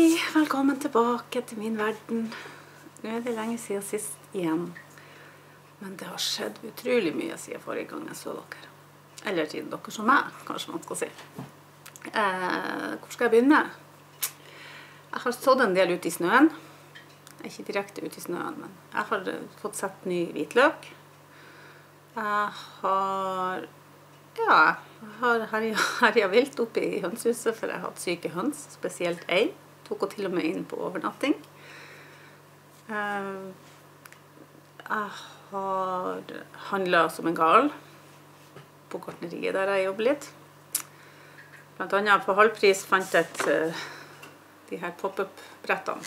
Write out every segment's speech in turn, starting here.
Velkommen tilbake til min verden. Nå det lenge siden sist igjen. Men det har skjedd utrolig mye siden forrige gang jeg så dere. Eller siden dere som meg, kanskje man skal si. Hvor skal jeg begynne? Jeg har sådd en del ut i snøen. Ikke direkte ut i snøen, men jeg har fått sett ny hvitløk. Jeg har herjet vilt oppe i hønshuset, for jeg har hatt syke høns, spesielt ei. Tok hun til og med inn på overnatting. Jeg har handlet som en gal på gartneriet der jeg jobber litt. Blant annet på halvpris fant jeg de her pop-up-brettene.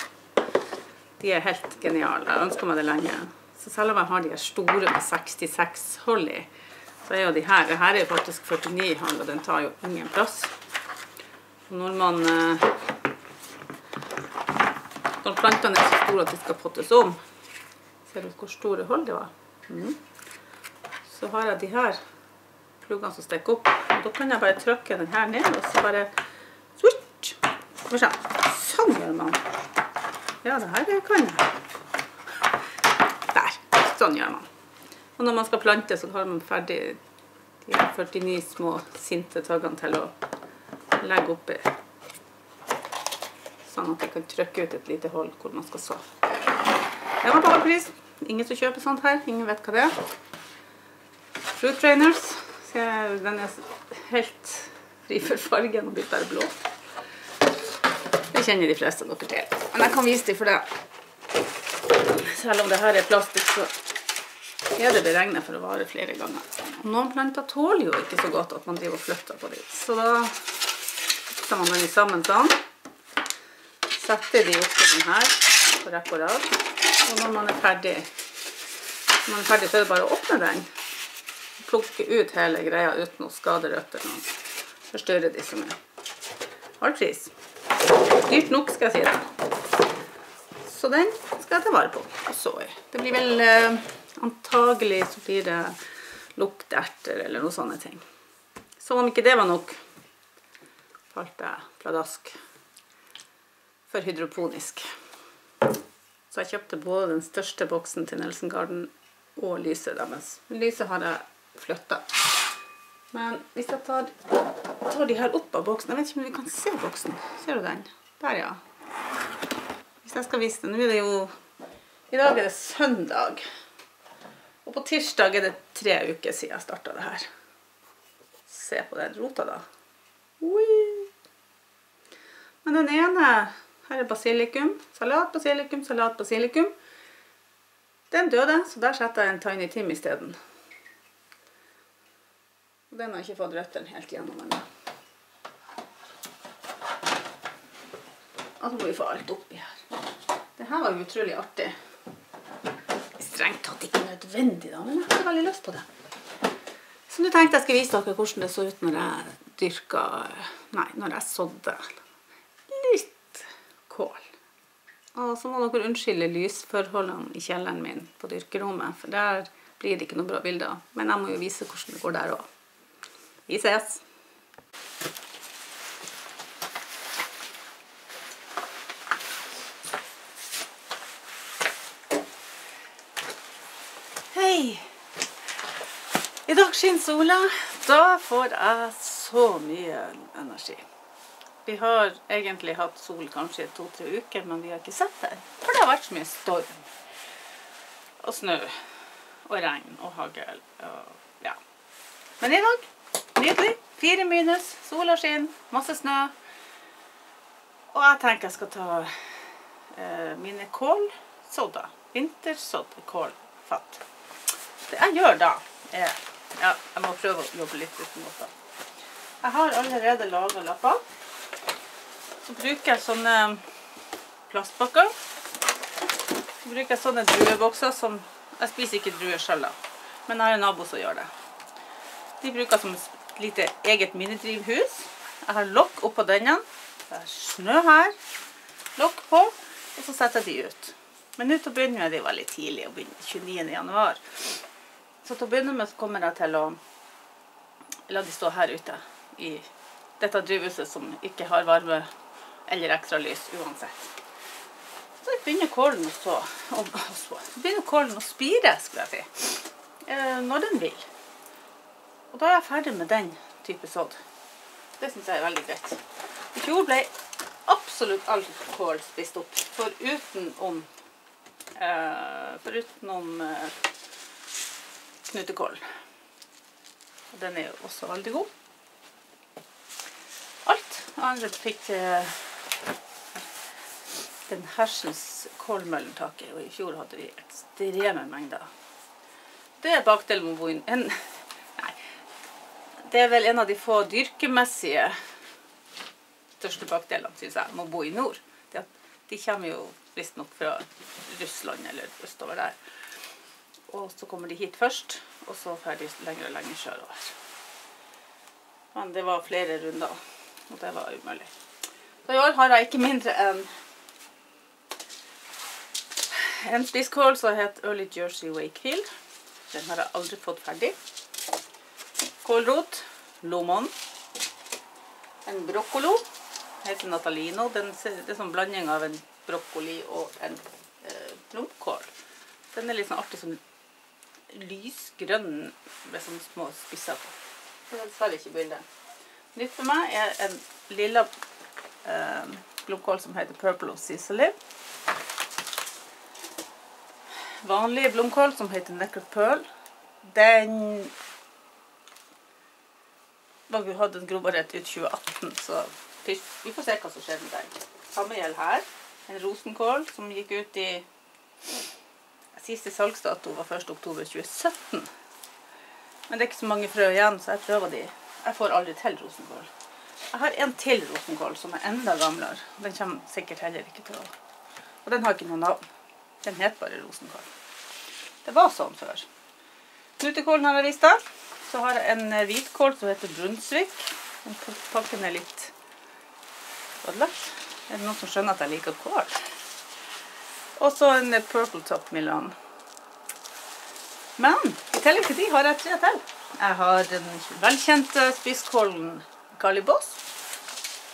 De er helt geniale. Jeg ønsker meg det lenge. Så selv om jeg har de her store med 66 hold i, så er jo de her, det her er jo faktisk 49 hold, og den tar jo ingen plass. Når plantene er så store at de skal pottes om, ser du hvor store hold det var? Så har jeg de her pluggene som stikker opp, og da kan jeg bare trykke den her ned, og så bare switch! Sånn gjør man. Ja, det her kan jeg. Der, sånn gjør man. Og når man skal plante, så har man ferdig de 49 små sinte taggene til å legge oppi. Sånn at jeg kan trykke ut et lite hold hvor man skal så. Det var på halvpris. Ingen som kjøper sånt her. Ingen vet hva det er. Fruit Trainers. Den er helt fri for fargen og blir bare blå. Det kjenner de fleste av dere til. Men jeg kan vise dem for det. Selv om det her er plastikk, så er det beregnet for å vare flere ganger. Noen planter tåler jo ikke så godt at man driver og flytter på dem. Så da setter man den sammen sånn. Setter de oppi den her på rekke og rad. Og når man er ferdig, så er det bare å åpne den. Plukke ut hele greia uten å skade røttene og forstørre de som er halvpris. Dyrt nok, skal jeg si det. Så den skal jeg ta vare på. Og så det blir vel antagelig så blir det lukterter eller noen sånne ting. Som om ikke det var nok, falt jeg pladask for hydroponisk. Så jeg kjøpte både den største boksen til Nelson Garden og lyset deres. Lyset har jeg flyttet. Men hvis jeg tar de her opp av boksen, jeg vet ikke om vi kan se boksen. Ser du den? Der, ja. Hvis jeg skal vise den, nå er det jo, i dag er det søndag. Og på tirsdag er det 3 uker siden jeg startet det her. Se på den rota da. Ui. Men den ene, her er basilikum, salat, basilikum, salat, basilikum. Den døde, så der setter jeg en Tiny Tim i stedet. Den har ikke fått røttene helt gjennom ennå. Og så må vi få alt oppi her. Det her var jo utrolig artig. Strengt tatt ikke nødvendig da, men jeg hadde veldig lyst på det. Så nå tenkte jeg skulle vise dere hvordan det så ut når jeg sådde litt kål. Og så må dere unnskylde lysforholdene i kjelleren min på dyrkerommet, for der blir det ikke noe bra bilder. Men jeg må jo vise hvordan det går der også. Vi ses! Hei! I dag skinner sola. Da får jeg så mye energi. Vi har egentlig hatt sol kanskje 2-3 uker, men vi har ikke sett det. For det har vært så mye storm. Og snø. Og regn. Og hagel. Og, ja. Men i dag, nydelig. 4 minus, sola skinner, masse snø. Og jeg tenker jeg skal ta mine kålsodder. Vintersådd kålfatt. Det jeg gjør da er, ja, jeg må prøve å jobbe litt uten måte. Jeg har allerede laget lapper. Så bruker jeg sånne plastbakker. Så bruker jeg sånne druebokser som, jeg spiser ikke druer selv da, men jeg har en nabo som gjør det. De bruker som et lite eget minidrivhus. Jeg har lokk oppå denne. Det er snø her. Lokk på, og så setter jeg de ut. Men nå til å begynne med, det var litt tidlig, å begynne 29. januar. Så til å begynne med så kommer jeg til å la de stå her ute i dette drivhuset som ikke har varme eller ekstra lys, uansett. Så begynner kålen begynner kålen å spire, skulle jeg si, når den vil. Og da er jeg ferdig med den type sådd. Det synes jeg er veldig greit. I fjor ble absolutt all kål spist opp, forutenom knutekål. Og den er jo også veldig god. Alt andre fikk den hersens kålmøllen tak i, og i fjor hadde vi ekstreme mengder. Det er bakdelen moboin. Det er vel en av de få dyrkemessige største bakdelene, synes jeg, må bo i nord. De kommer jo visst nok fra Russland eller østover der. Og så kommer de hit først, og så ferdig lenger og lenger sørover. Men det var flere runder, og det var umulig. Så i år har jeg ikke mindre enn en spiskål som heter Early Jersey Wakefield. Den har jeg aldri fått ferdig. Kålrot, lomon, en broccolo, heter Natalino. Det er sånn blanding av en broccoli og en blomkål. Den er litt sånn artig, sånn lysgrønn med sånne små spisser på. Det er dessverre ikke bildet. Nytt for meg er en lilla blomkål som heter Purple of Sicily. Vanlig blomkål som heter Necker Pearl. Den hadde en grobarhet ut 2018, så vi får se hva som skjer med den. Samme gjelder her. En rosenkål som gikk ut i siste salgsdato var 1. oktober 2017. Men det er ikke så mange frø igjen, så jeg prøver de. Jeg får aldri til rosenkål. Jeg har en til rosenkål som er enda gamlere. Den kommer sikkert heller ikke til å. Og den har ikke noe navn. Den heter bare rosenkål. Det var sånn før. Knutekålen har jeg vist da. Så har jeg en hvitkål som heter Brunswick. Den pakken er litt ødelagt. Er det noen som skjønner at jeg liker kål? Og så en Purple Top Milan. Men i tillegg til de har jeg 3 til. Jeg har den velkjente spiskålen Calibos.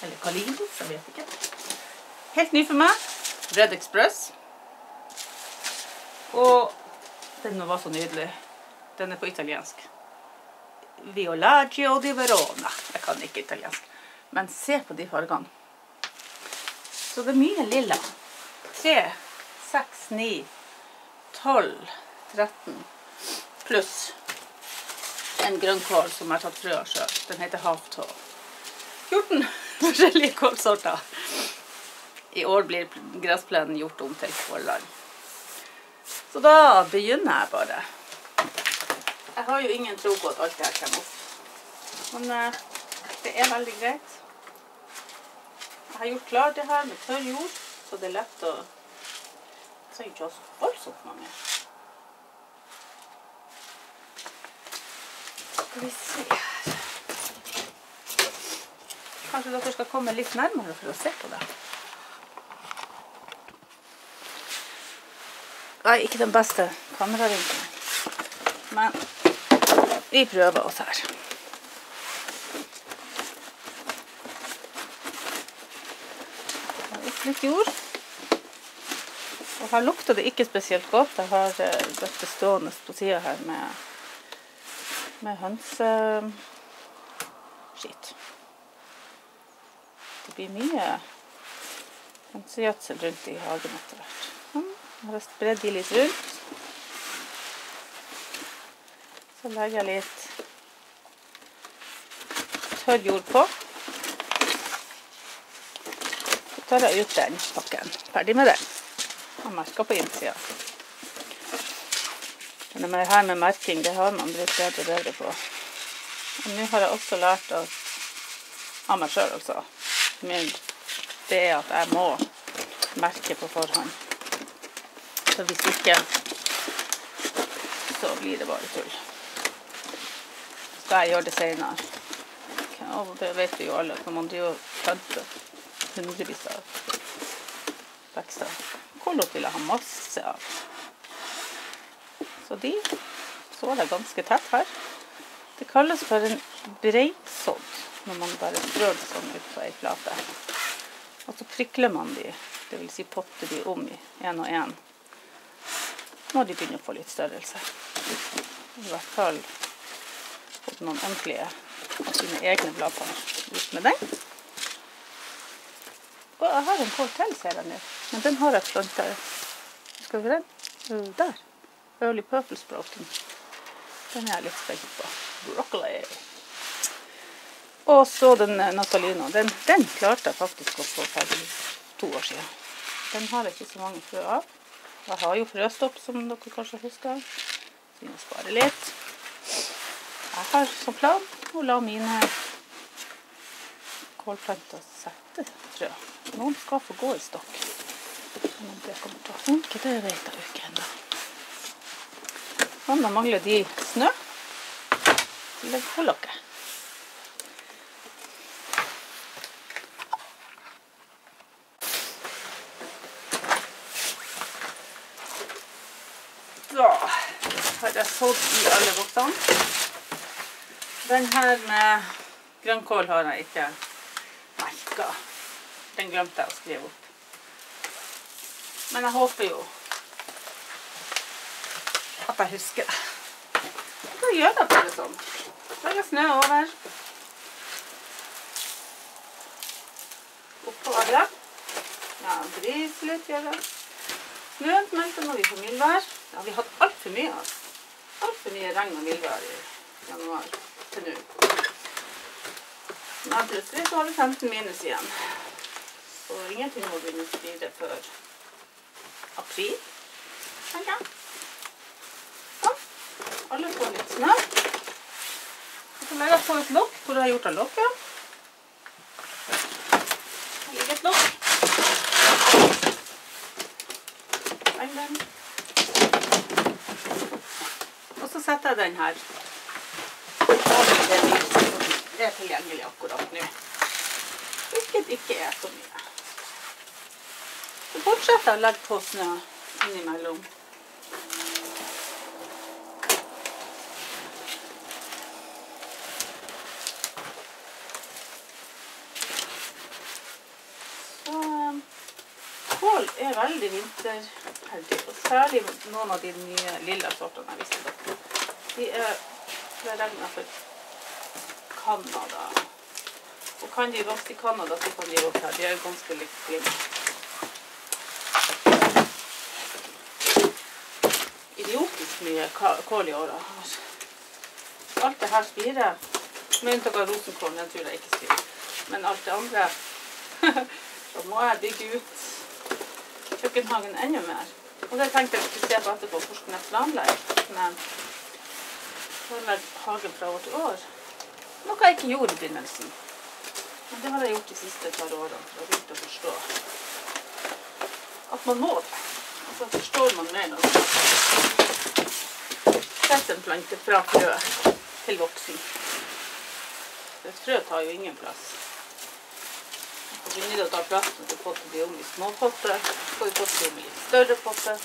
Eller Calibos, jeg vet ikke. Helt ny for meg. Red Express. Og den var så nydelig. Den er på italiensk. Violaggio di Verona. Jeg kan ikke italiensk. Men se på de fargene. Så det er mye lilla. 3, 6, 9, 12, 13. Pluss en grønnkål som jeg har tatt frø av selv. Den heter Half-Tå. 14 forskjellige kålsorter. I år blir gressplenen gjort om til kålland. Så da begynner jeg bare. Jeg har jo ingen tro på at alt det her kommer opp. Men det er veldig greit. Jeg har gjort klart det her med tørr jord, så det er lett å... Jeg trenger ikke ha så voldsomt mange. Skal vi se her. Kanskje dere skal komme litt nærmere for å se på det. Nei, ikke den beste kameravinkelen. Men vi prøver oss her. Opp litt jord. Og her lukter det ikke spesielt godt. Jeg har dette stående på siden her med hønseskitt. Det blir mye hønsegjødsel rundt i hagen etter hvert. Jeg har spredd de litt rundt. Så legger jeg litt tørr jord på. Så tar jeg ut den pakken. Ferdig med den. Jeg merker på innsiden. Denne her med merking, det har man blitt bedre på. Og nå har jeg også lært av meg selv, altså. Men det er at jeg må merke på forhånd. Så hvis ikke, så blir det bare tull. Skal jeg gjøre det senere. Og det vet vi jo alle, når man driver og planter hundrevis av vekster. Kålrot vil jeg ha masse av. Så de sår jeg ganske tett her. Det kalles for en breitsådd, når man bare strør det sånn ut på en flate. Og så prikler man de, det vil si potter de om i en og en, når de begynner å få litt størrelse. I hvert fall fått noen ordentlige av sine egne bladpar ut med den. Og jeg har en kål til, ser jeg nå, men den har jeg plantet. Skal vi den? Der. Early Purple Sprouting. Den er jeg litt spent på. Broccoli. Og så den Natalino. Den klarte jeg faktisk å få ferdig 2 år siden. Den har jeg ikke så mange frø av. Jeg har jo frøstopp, som dere kanskje husker. Så vi må spare litt. Jeg har som plan å la mine kålplanter sette frø. Noen skal få gå i stokk. Men det kommer til å funke, det vet jeg jo ikke enda. Sånn, da mangler de snø til å lokke. Så har jeg sådd i alle boksene. Den her med grønnkål har jeg ikke merket. Den glemte jeg å skrive opp. Men jeg håper jo at jeg husker det. Så gjør jeg bare sånn. Legger snø over. Oppå alle. Ja, bris litt, gjør det. Snøen smelter når vi får mildvær. Ja, vi har hatt alt for mye. Alt for mye regn og mildvær i januar til nå. Men plutselig så har vi 15 minus igjen. Så ingenting må begynne å spire før april, tenker jeg. Sånn. Alle får litt snø. Og så legger jeg på et lokk. Hvor har jeg gjort av lokket? Her ligger et lokk. Legg den. Og så setter jeg den her. Det er tilgjengelig akkurat nå. Hvilket ikke er så mye. Så fortsetter jeg å legge på snø innimellom. Så kål er veldig vinterheldig, og særlig noen av de nye lilla sortene jeg visste dere. De er beregnet for Kanada. Og kan de vokse i Kanada, så kan de vokse her. De er ganske litt flinke. Idiotisk mye kål i året. Alt det her spirer. Med unntak av rosenkål, den tror jeg ikke spirer. Men alt det andre, så må jeg bygge ut kjøkkenhagen enda mer. Og det tenkte jeg skulle se på etterpå, hvordan jeg planlegger. Planlegger hagen fra år til år. Noe jeg ikke gjorde i begynnelsen. Men det har jeg gjort de siste par årene for å begynne å forstå at man må det. Og så forstår man mer når man setter en plante fra frø til voksen. Et frø tar jo ingen plass. Så vi begynner å ta plassen til potter blir om i små potter, så vi potter om i litt større potter.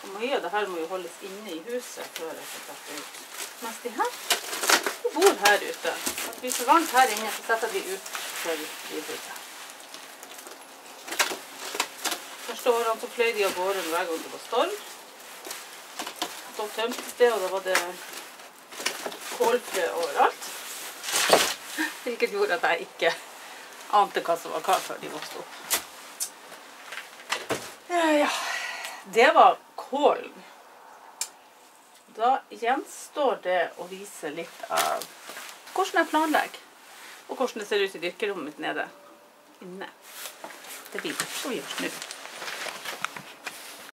Og mye av det her må jo holdes inne i huset før jeg får tatt det ut. Mens de her, de bor her ute. At vi får varmt her inne, så setter de ut før de bryter. Første årene så fløy de av gården hver gang det var storm. Så tømtes det, og da var det kålfrø overalt. Hvilket gjorde at jeg ikke ante hva som var hva før de vokste opp. Ja, det var kålen. Da gjenstår det å vise litt av hvordan jeg planlegger, og hvordan det ser ut i dyrkerommet mitt nede inne. Det blir det vi gjør nå.